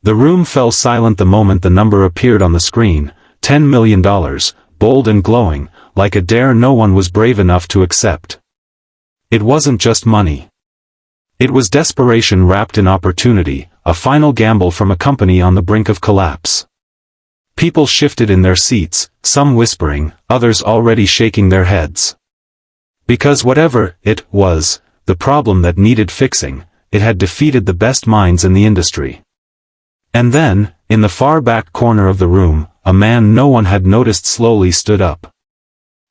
The room fell silent the moment the number appeared on the screen, $10 million, bold and glowing, like a dare no one was brave enough to accept. It wasn't just money. It was desperation wrapped in opportunity, a final gamble from a company on the brink of collapse. People shifted in their seats, some whispering, others already shaking their heads. Because whatever it was, the problem that needed fixing, it had defeated the best minds in the industry. And then, in the far back corner of the room, a man no one had noticed slowly stood up.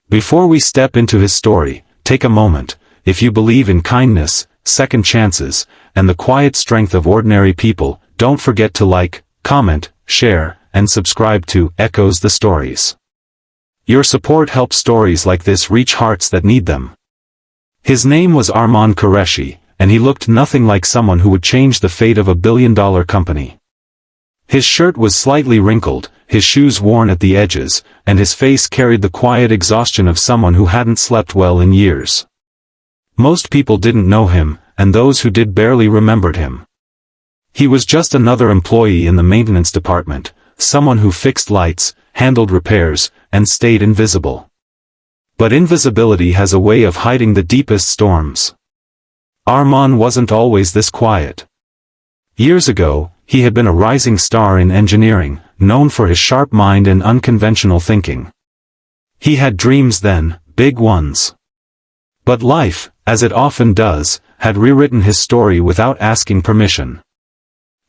Before we step into his story, take a moment. If you believe in kindness, second chances, and the quiet strength of ordinary people, don't forget to like, comment, share, and subscribe to Echoes the Stories. Your support helps stories like this reach hearts that need them. His name was Arman Qureshi, and he looked nothing like someone who would change the fate of a billion-dollar company. His shirt was slightly wrinkled, his shoes worn at the edges, and his face carried the quiet exhaustion of someone who hadn't slept well in years. Most people didn't know him, and those who did barely remembered him. He was just another employee in the maintenance department, someone who fixed lights, handled repairs, and stayed invisible. But invisibility has a way of hiding the deepest storms. Arman wasn't always this quiet. Years ago, he had been a rising star in engineering, known for his sharp mind and unconventional thinking. He had dreams then, big ones. But life, as it often does, had rewritten his story without asking permission.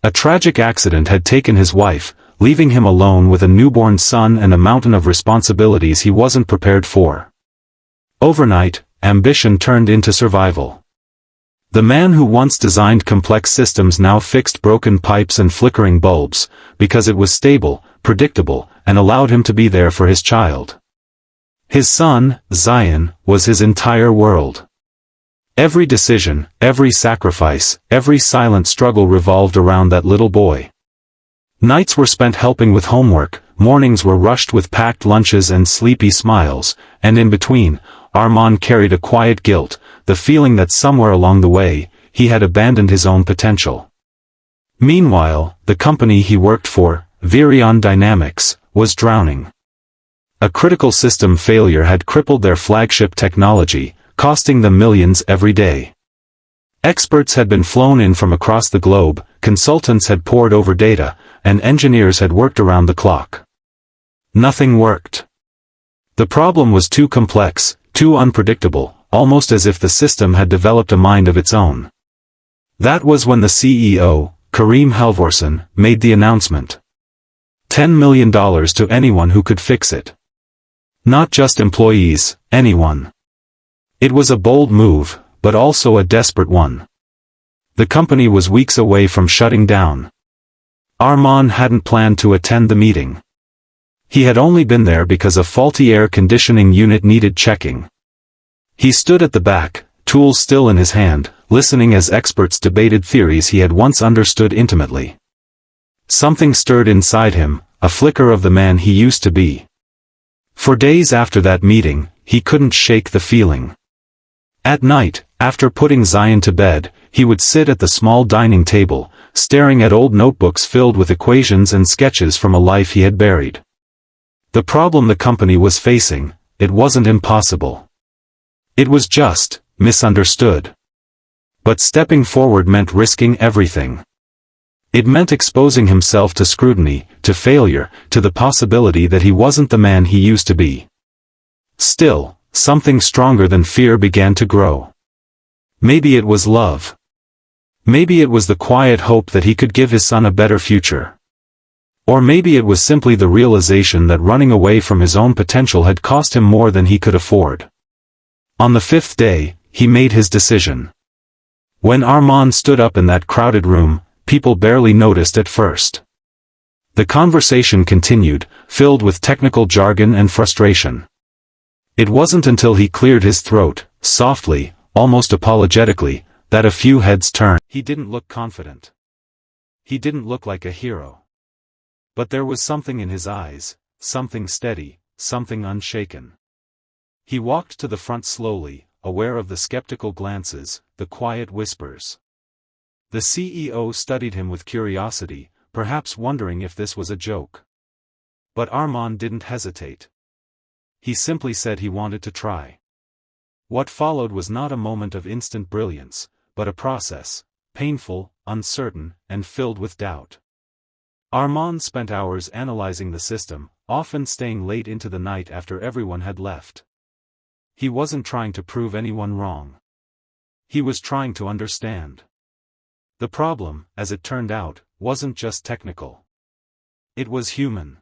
A tragic accident had taken his wife, leaving him alone with a newborn son and a mountain of responsibilities he wasn't prepared for. Overnight, ambition turned into survival. The man who once designed complex systems now fixed broken pipes and flickering bulbs, because it was stable, predictable, and allowed him to be there for his child. His son, Zion, was his entire world. Every decision, every sacrifice, every silent struggle revolved around that little boy. Nights were spent helping with homework, mornings were rushed with packed lunches and sleepy smiles, and in between, Arman carried a quiet guilt, the feeling that somewhere along the way, he had abandoned his own potential. Meanwhile, the company he worked for, Virion Dynamics, was drowning. A critical system failure had crippled their flagship technology, costing them millions every day. Experts had been flown in from across the globe, consultants had pored over data, and engineers had worked around the clock. Nothing worked. The problem was too complex, too unpredictable, almost as if the system had developed a mind of its own. That was when the CEO, Karim Halvorson, made the announcement. $10 million to anyone who could fix it. Not just employees, anyone. It was a bold move, but also a desperate one. The company was weeks away from shutting down. Arman hadn't planned to attend the meeting. He had only been there because a faulty air conditioning unit needed checking. He stood at the back, tools still in his hand, listening as experts debated theories he had once understood intimately. Something stirred inside him, a flicker of the man he used to be. For days after that meeting, he couldn't shake the feeling. At night, after putting Zion to bed, he would sit at the small dining table, staring at old notebooks filled with equations and sketches from a life he had buried. The problem the company was facing, it wasn't impossible. It was just, misunderstood. But stepping forward meant risking everything. It meant exposing himself to scrutiny, to failure, to the possibility that he wasn't the man he used to be. Still, something stronger than fear began to grow. Maybe it was love. Maybe it was the quiet hope that he could give his son a better future. Or maybe it was simply the realization that running away from his own potential had cost him more than he could afford. On the fifth day, he made his decision. When Arman stood up in that crowded room, people barely noticed at first. The conversation continued, filled with technical jargon and frustration. It wasn't until he cleared his throat, softly, almost apologetically, that a few heads turned. He didn't look confident. He didn't look like a hero. But there was something in his eyes, something steady, something unshaken. He walked to the front slowly, aware of the skeptical glances, the quiet whispers. The CEO studied him with curiosity, perhaps wondering if this was a joke. But Arman didn't hesitate. He simply said he wanted to try. What followed was not a moment of instant brilliance, but a process, painful, uncertain, and filled with doubt. Arman spent hours analyzing the system, often staying late into the night after everyone had left. He wasn't trying to prove anyone wrong. He was trying to understand. The problem, as it turned out, wasn't just technical. It was human.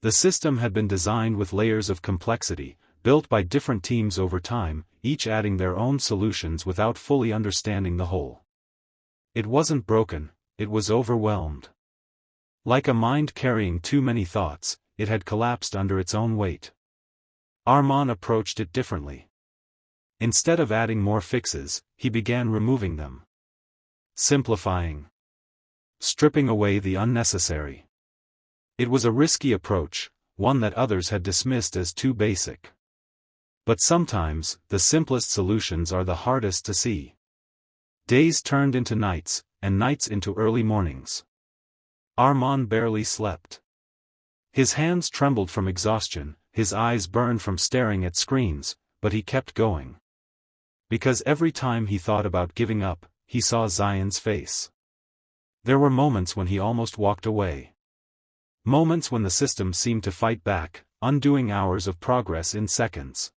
The system had been designed with layers of complexity, built by different teams over time, each adding their own solutions without fully understanding the whole. It wasn't broken, it was overwhelmed. Like a mind carrying too many thoughts, it had collapsed under its own weight. Arman approached it differently. Instead of adding more fixes, he began removing them. Simplifying. Stripping away the unnecessary. It was a risky approach, one that others had dismissed as too basic. But sometimes, the simplest solutions are the hardest to see. Days turned into nights, and nights into early mornings. Arman barely slept. His hands trembled from exhaustion, his eyes burned from staring at screens, but he kept going. Because every time he thought about giving up, he saw Zion's face. There were moments when he almost walked away. Moments when the system seemed to fight back, undoing hours of progress in seconds.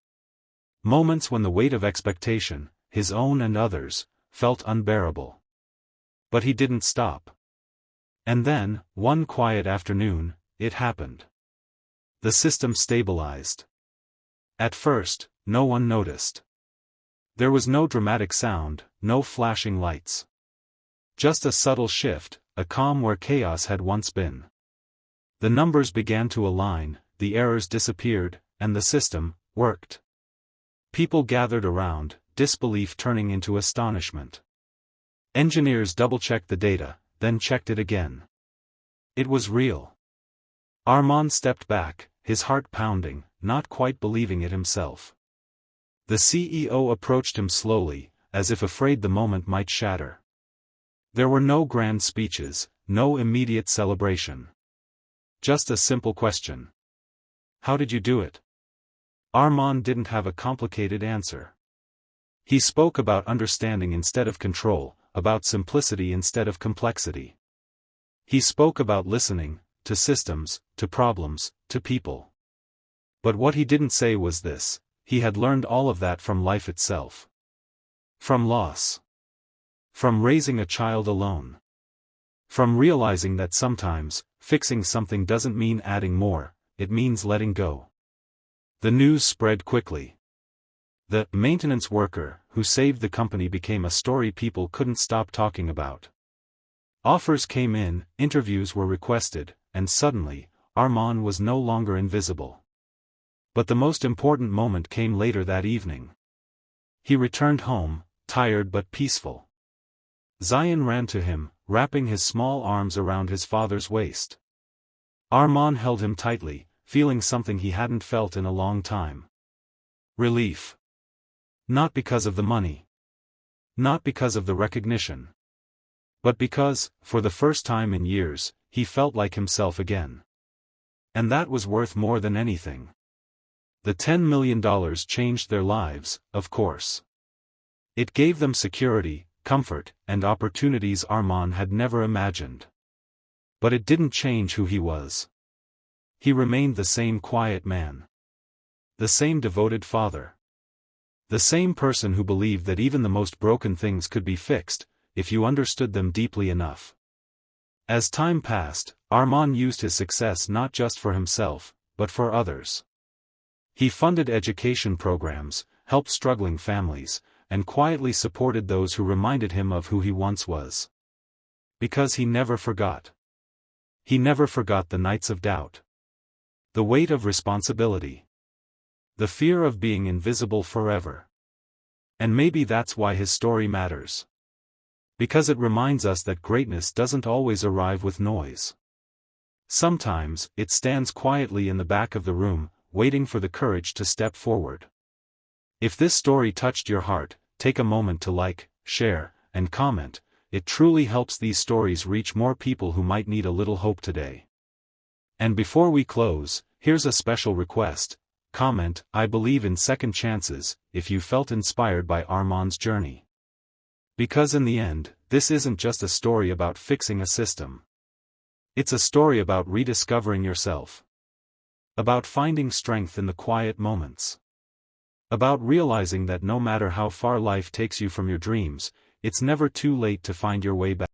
Moments when the weight of expectation, his own and others, felt unbearable. But he didn't stop. And then, one quiet afternoon, it happened. The system stabilized. At first, no one noticed. There was no dramatic sound, no flashing lights. Just a subtle shift, a calm where chaos had once been. The numbers began to align, the errors disappeared, and the system worked. People gathered around, disbelief turning into astonishment. Engineers double-checked the data, then checked it again. It was real. Arman stepped back, his heart pounding, not quite believing it himself. The CEO approached him slowly, as if afraid the moment might shatter. There were no grand speeches, no immediate celebration. Just a simple question. How did you do it? Arman didn't have a complicated answer. He spoke about understanding instead of control, about simplicity instead of complexity. He spoke about listening, to systems, to problems, to people. But what he didn't say was this: he had learned all of that from life itself. From loss. From raising a child alone. From realizing that sometimes, fixing something doesn't mean adding more, it means letting go. The news spread quickly. The maintenance worker who saved the company became a story people couldn't stop talking about. Offers came in, interviews were requested, and suddenly, Arman was no longer invisible. But the most important moment came later that evening. He returned home, tired but peaceful. Zion ran to him, wrapping his small arms around his father's waist. Arman held him tightly, feeling something he hadn't felt in a long time. Relief. Not because of the money. Not because of the recognition. But because, for the first time in years, he felt like himself again. And that was worth more than anything. The $10 million changed their lives, of course. It gave them security, comfort, and opportunities Arman had never imagined. But it didn't change who he was. He remained the same quiet man. The same devoted father. The same person who believed that even the most broken things could be fixed, if you understood them deeply enough. As time passed, Arman used his success not just for himself, but for others. He funded education programs, helped struggling families, and quietly supported those who reminded him of who he once was. Because he never forgot. He never forgot the nights of doubt. The weight of responsibility. The fear of being invisible forever. And maybe that's why his story matters. Because it reminds us that greatness doesn't always arrive with noise. Sometimes, it stands quietly in the back of the room, waiting for the courage to step forward. If this story touched your heart, take a moment to like, share, and comment, it truly helps these stories reach more people who might need a little hope today. And before we close, here's a special request. Comment, "I believe in second chances," if you felt inspired by Arman's journey. Because in the end, this isn't just a story about fixing a system. It's a story about rediscovering yourself. About finding strength in the quiet moments. About realizing that no matter how far life takes you from your dreams, it's never too late to find your way back.